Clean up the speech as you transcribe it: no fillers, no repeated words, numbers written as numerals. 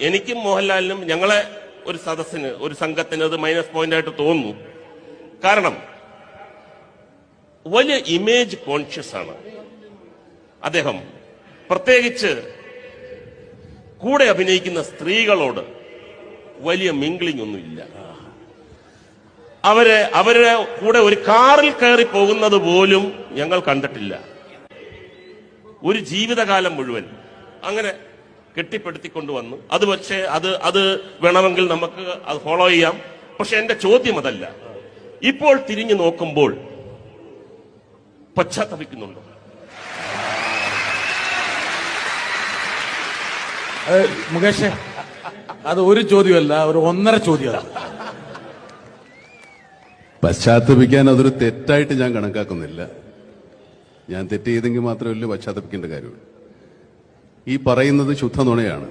എനിക്കും മോഹൻലാലിനും ഞങ്ങളെ ഒരു സദസ്സിന് ഒരു സംഘത്തിന് അത് മൈനസ് പോയിന്റ് ആയിട്ട് തോന്നുന്നു. കാരണം വലിയ ഇമേജ് കോൺഷ്യസ് ആണ് അദ്ദേഹം. പ്രത്യേകിച്ച് കൂടെ അഭിനയിക്കുന്ന സ്ത്രീകളോട് വലിയ മിംഗ്ലിംഗ് ഒന്നുമില്ല. അവരുടെ കൂടെ ഒരു കാറിൽ കയറി പോകുന്നത് പോലും ഞങ്ങൾ കണ്ടിട്ടില്ല. ഒരു ജീവിതകാലം മുഴുവൻ അങ്ങനെ കെട്ടിപ്പടുത്തിക്കൊണ്ടുവന്നു. അത് പക്ഷേ അത് വേണമെങ്കിൽ നമുക്ക് അത് ഫോളോ ചെയ്യാം. പക്ഷെ എന്റെ ചോദ്യം അതല്ല. ഇപ്പോൾ തിരിഞ്ഞു നോക്കുമ്പോൾ പശ്ചാത്തപിക്കുന്നുണ്ടോ? മുകേഷ്, അത് ഒരു ചോദ്യമല്ല, ഒരു 1.5 ചോദ്യമാണ്. പശ്ചാത്തപിക്കാൻ അതൊരു തെറ്റായിട്ട് ഞാൻ കണക്കാക്കുന്നില്ല. ഞാൻ തെറ്റ് ചെയ്തെങ്കിൽ മാത്രമേ പശ്ചാത്തപിക്കേണ്ട കാര്യമുള്ളൂ. ഈ പറയുന്നത് ശുദ്ധ നുണയാണ്.